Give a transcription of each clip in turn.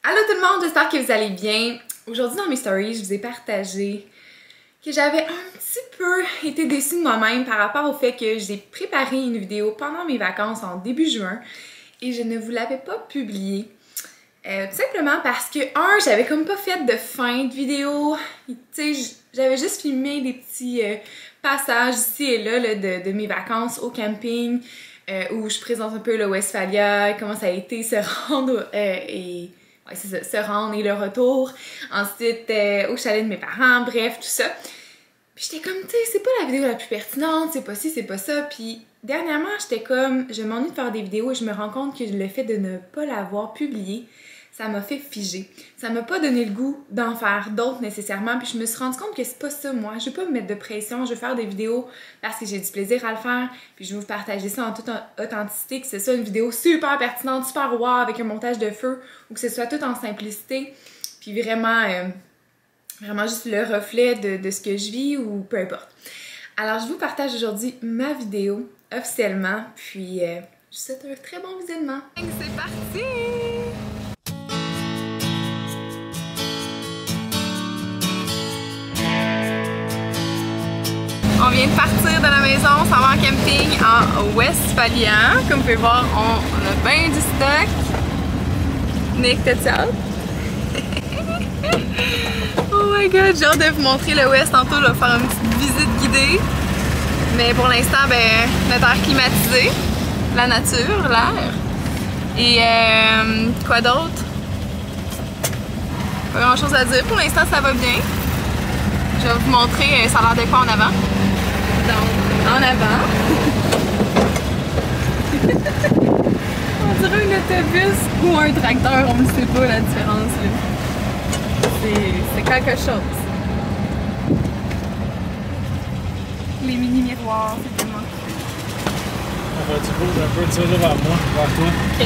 Allô tout le monde, j'espère que vous allez bien. Aujourd'hui dans mes stories, je vous ai partagé que j'avais un petit peu été déçue de moi-même par rapport au fait que j'ai préparé une vidéo pendant mes vacances en début juin et je ne vous l'avais pas publiée. Tout simplement parce que, j'avais comme pas fait de fin de vidéo. Tu sais, j'avais juste filmé des petits passages ici et là, de mes vacances au camping où je présente un peu le Westphalia, comment ça a été se rendre ouais, c'est ça, se rendre et le retour. Ensuite, au chalet de mes parents, bref, tout ça. Puis j'étais comme, tu sais, c'est pas la vidéo la plus pertinente, c'est pas ci, c'est pas ça. Puis dernièrement, j'étais comme, je m'ennuie de faire des vidéos et je me rends compte que le fait de ne pas l'avoir publiée, ça m'a fait figer. Ça m'a pas donné le goût d'en faire d'autres nécessairement. Puis je me suis rendu compte que c'est pas ça, moi. Je veux pas me mettre de pression, je veux faire des vidéos parce que j'ai du plaisir à le faire. Puis je veux vous partager ça en toute authenticité, que ce soit une vidéo super pertinente, super wow, avec un montage de feu, ou que ce soit tout en simplicité. Puis vraiment, vraiment juste le reflet de ce que je vis ou peu importe. Alors je vous partage aujourd'hui ma vidéo officiellement. Puis je vous souhaite un très bon visionnement. C'est parti! On vient de partir de la maison, on s'en va en camping en Westphalia. Comme vous pouvez voir, on a bien du stock. Nick, t'as-tu hâte? Oh my god, j'ai hâte de vous montrer le West tantôt. Je vais faire une petite visite guidée. Mais pour l'instant, ben, notre air climatisé, la nature, l'air. Et quoi d'autre? Pas grand chose à dire. Pour l'instant, ça va bien. Je vais vous montrer ça a l'air de quoi en avant. Donc, en avant. On dirait un autobus ou un tracteur, on ne sait pas la différence. C'est quelque chose. Les mini miroirs, c'est tellement cool. On va du coup un peu de ça vers moi, vers toi. Ok.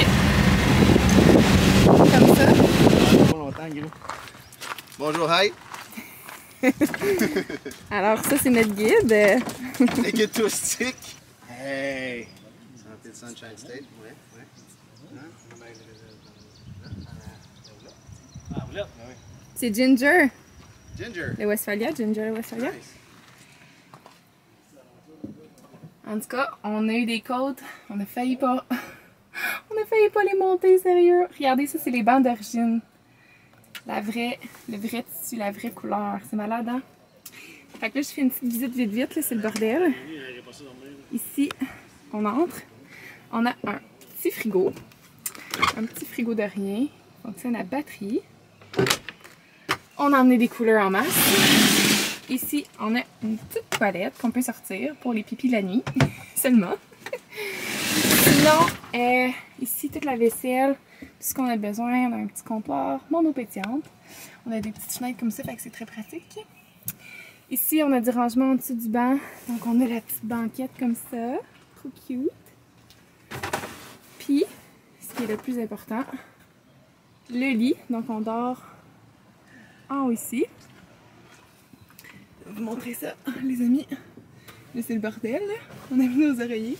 Comme ça. Pas longtemps, gros. Bonjour, hi! Alors ça c'est notre guide. Le guide touristique. Hey! Santé de Sunshine State, ouais. Ah, vous l'êtes? Oui. C'est Ginger. Ginger. Le Westphalia, Ginger le Westphalia. Nice. En tout cas, on a eu des côtes, on a failli pas. On a failli pas les monter, sérieux. Regardez, ça c'est les bandes d'origine. Le vrai tissu, la vraie couleur. C'est malade, hein? Fait que là, je fais une petite visite vite, là, c'est le bordel. Ici, on entre. On a un petit frigo. Un petit frigo de rien. Fonctionne à batterie. On a emmené des couleurs en masse. Ici, on a une petite toilette qu'on peut sortir pour les pipis la nuit. Seulement. Sinon, ici, toute la vaisselle. Tout ce qu'on a besoin, on a un petit comptoir, mon eau pétillante. On a des petites fenêtres comme ça, fait que c'est très pratique. Ici, on a du rangement en dessous du banc. Donc, on a la petite banquette comme ça. Trop cute. Puis, ce qui est le plus important, le lit. Donc, on dort en haut ici. Je vais vous montrer ça, les amis. Là, c'est le bordel. Là. On a mis nos oreillers.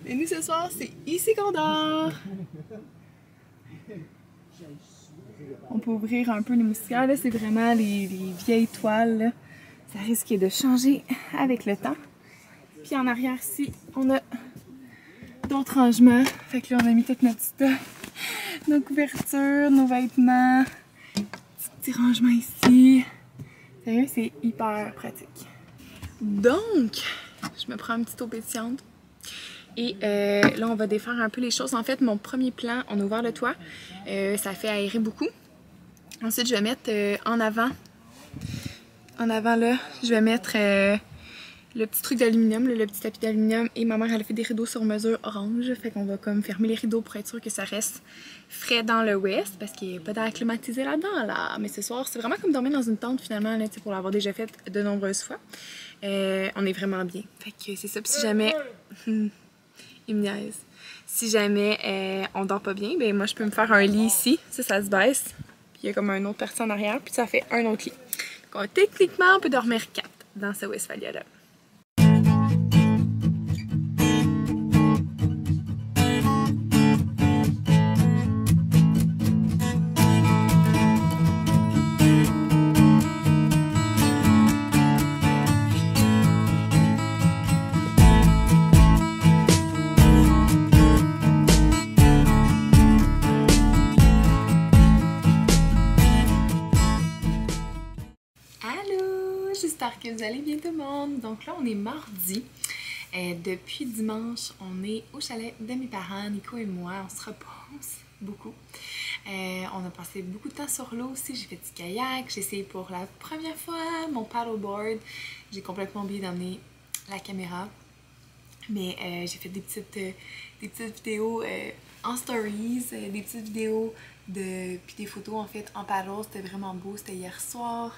Et nous, ce soir, c'est ici qu'on dort. On peut ouvrir un peu les moustiquaires, là, c'est vraiment les vieilles toiles, là. Ça risque de changer avec le temps. Puis en arrière ici, on a d'autres rangements. Fait que là, on a mis tout notre stock, nos couvertures, nos vêtements, petits rangements ici. Sérieux, c'est hyper pratique. Donc, je me prends une petite eau pétillante. Et là, on va défaire un peu les choses. En fait, mon premier plan, on a ouvert le toit. Ça fait aérer beaucoup. Ensuite, je vais mettre en avant là, je vais mettre le petit truc d'aluminium, le petit tapis d'aluminium. Et ma mère, elle a fait des rideaux sur mesure orange. Fait qu'on va comme fermer les rideaux pour être sûr que ça reste frais dans le West. Parce qu'il n'y a pas d'air climatisé là-dedans, là. Mais ce soir, c'est vraiment comme dormir dans une tente, finalement, là, pour l'avoir déjà fait de nombreuses fois. On est vraiment bien. Fait que c'est ça. Puis si jamais... Il me niaise. Si jamais on dort pas bien, ben moi je peux me faire un lit ici. Ça se baisse. Puis il y a comme un autre personne en arrière. Puis ça fait un autre lit. Donc techniquement, on peut dormir 4 dans ce Westphalia-là. j'espère que vous allez bien tout le monde. Donc là, on est mardi. Depuis dimanche, on est au chalet de mes parents, Nico et moi. On se repose beaucoup. On a passé beaucoup de temps sur l'eau aussi. J'ai fait du kayak. J'ai essayé pour la première fois mon paddleboard. J'ai complètement oublié d'emmener la caméra. Mais j'ai fait des petites vidéos en stories, des petites vidéos puis des photos en fait en paddle. C'était vraiment beau, c'était hier soir.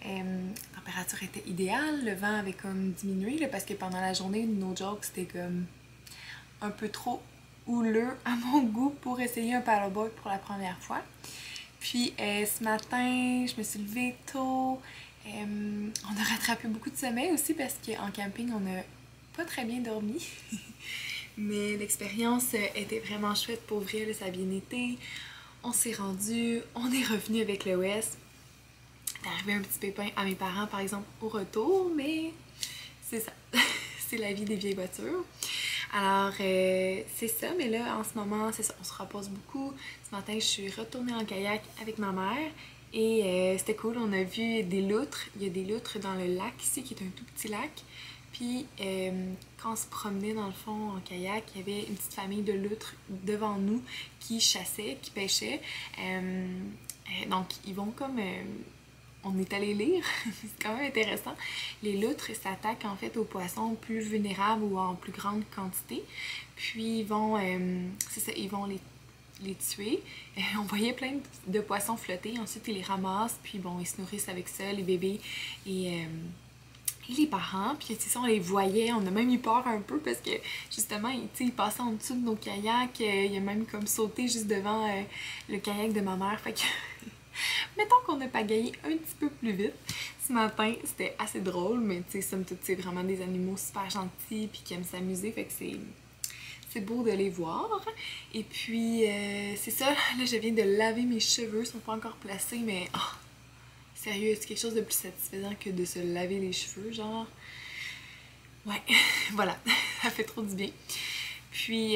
La température était idéale, le vent avait comme diminué là, parce que pendant la journée, no joke, c'était comme un peu trop houleux à mon goût pour essayer un paddleboard pour la première fois. Puis ce matin, je me suis levée tôt. On a rattrapé beaucoup de sommeil aussi parce qu'en camping, on a pas très bien dormi. Mais l'expérience était vraiment chouette pour vrai, là, ça a bien été. On s'est rendu, on est revenu avec le West. C'est arrivé un petit pépin à mes parents par exemple au retour, mais c'est ça. C'est la vie des vieilles voitures. Alors c'est ça, mais là en ce moment, c'est ça, on se repose beaucoup. Ce matin, je suis retournée en kayak avec ma mère. Et c'était cool, on a vu des loutres. Il y a des loutres dans le lac ici, qui est un tout petit lac. Puis quand on se promenait dans le fond en kayak, il y avait une petite famille de loutres devant nous qui chassaient, qui pêchaient. Donc ils vont comme... on est allé lire, c'est quand même intéressant. Les loutres s'attaquent en fait aux poissons plus vulnérables ou en plus grande quantité. Puis ils vont, c'est ça, ils vont les tuer. On voyait plein de poissons flotter, ensuite ils les ramassent, puis bon, ils se nourrissent avec ça, les bébés et les parents. Puis tu sais, on les voyait, on a même eu peur un peu parce que justement, ils passaient en dessous de nos kayaks, il a même comme sauté juste devant le kayak de ma mère, fait que... Mettons qu'on a pagayé un petit peu plus vite. Ce matin, c'était assez drôle, mais tu sais, somme toute, c'est vraiment des animaux super gentils puis qui aiment s'amuser, fait que c'est beau de les voir. Et puis, c'est ça, là, je viens de laver mes cheveux, ils sont pas encore placés, mais oh, sérieux, c'est quelque chose de plus satisfaisant que de se laver les cheveux, genre. Ouais, voilà, ça fait trop du bien. Puis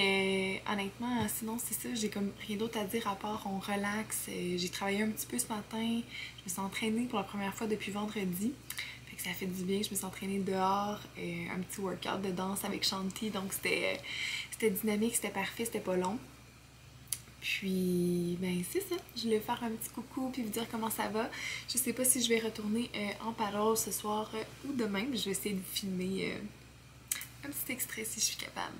honnêtement, sinon c'est ça, j'ai comme rien d'autre à dire à part on relaxe. J'ai travaillé un petit peu ce matin, je me suis entraînée pour la première fois depuis vendredi. Fait que ça fait du bien, je me suis entraînée dehors, un petit workout de danse avec Shanti, donc c'était dynamique, c'était parfait, c'était pas long. Puis ben c'est ça, je voulais faire un petit coucou puis vous dire comment ça va. Je sais pas si je vais retourner en paddle ce soir ou demain, mais je vais essayer de filmer un petit extrait si je suis capable.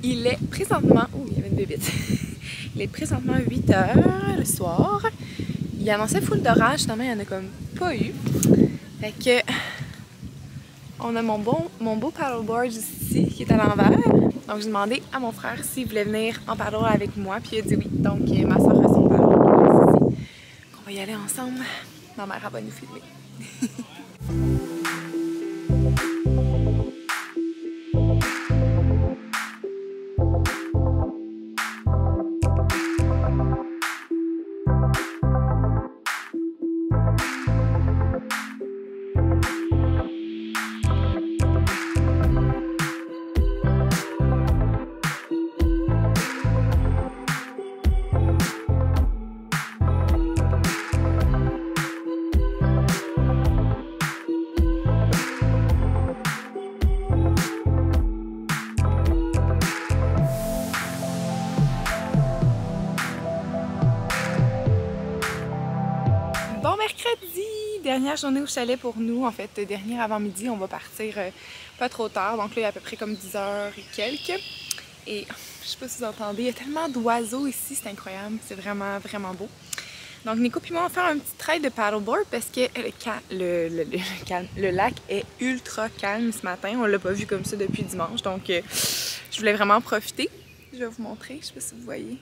Il est présentement... Oh, il y avait une bébite. Il est présentement 8h le soir. Il annonçait full d'orage, finalement il n'y en a comme pas eu. Fait que... On a mon beau paddleboard ici qui est à l'envers. Donc j'ai demandé à mon frère s'il voulait venir en paddle avec moi, puis il a dit oui. Donc ma soeur a son paddleboard ici. On va y aller ensemble. Ma mère elle va nous filmer. Bon mercredi! Dernière journée au chalet pour nous, en fait, dernière avant-midi, on va partir pas trop tard, donc là il y a à peu près comme 10h et quelques. Et je sais pas si vous entendez, il y a tellement d'oiseaux ici, c'est incroyable, c'est vraiment vraiment beau. Donc Nico et moi on va faire un petit trail de paddleboard parce que le lac est ultra calme ce matin, on l'a pas vu comme ça depuis dimanche, donc je voulais vraiment profiter. Je vais vous montrer, je sais pas si vous voyez.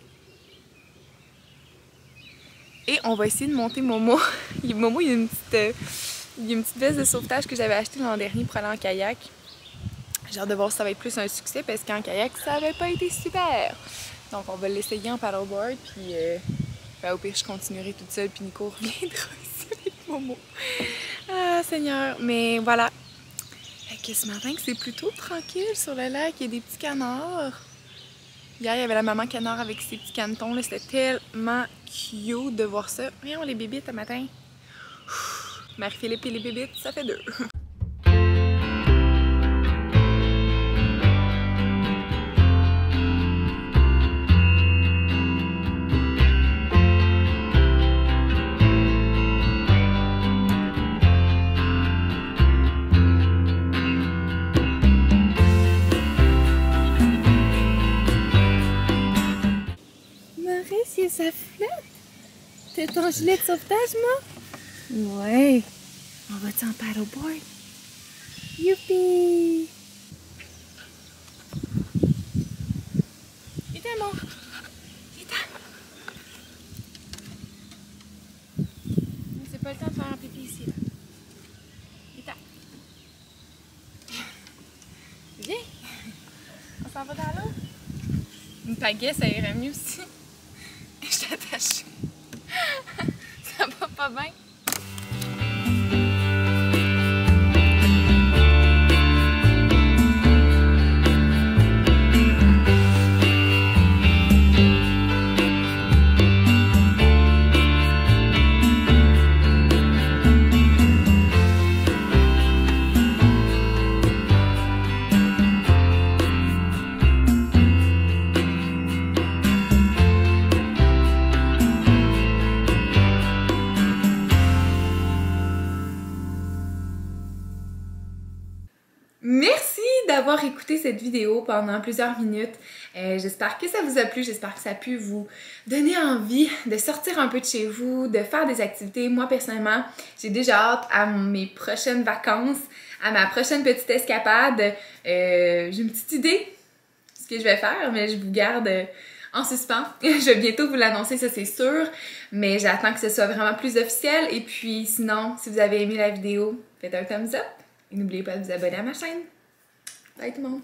Et on va essayer de monter Momo. Momo, il y a une petite veste de sauvetage que j'avais achetée l'an dernier pour aller en kayak. J'ai hâte de voir si ça va être plus un succès parce qu'en kayak, ça avait pas été super. Donc on va l'essayer en paddleboard, puis ben, au pire, je continuerai toute seule, puis Nico reviendra ici avec Momo. Ah, Seigneur! Mais voilà. Fait que ce matin, c'est plutôt tranquille sur le lac. Il y a des petits canards. Hier, il y avait la maman canard avec ses petits canetons. C'était tellement cute de voir ça. Voyons les bébés ce matin. Marie-Philippe et les bébites, ça fait 2. Maurice, ça flotte. T'as ton gilet de sauvetage, moi? Ouais. On va-tu en paddleboard? Youpi! Viens, mon. Viens. C'est pas le temps de faire un pipi ici, là. Viens. Viens. On s'en va dans l'eau? Une pagaie, ça irait mieux aussi. Je suis attachée. Ça va pas bien. Merci d'avoir écouté cette vidéo pendant plusieurs minutes. J'espère que ça vous a plu, j'espère que ça a pu vous donner envie de sortir un peu de chez vous, de faire des activités. Moi, personnellement, j'ai déjà hâte à mes prochaines vacances, à ma prochaine petite escapade. J'ai une petite idée de ce que je vais faire, mais je vous garde en suspens. Je vais bientôt vous l'annoncer, ça c'est sûr, mais j'attends que ce soit vraiment plus officiel. Et puis sinon, si vous avez aimé la vidéo, faites un thumbs up. Et n'oubliez pas de vous abonner à ma chaîne. Bye tout le monde!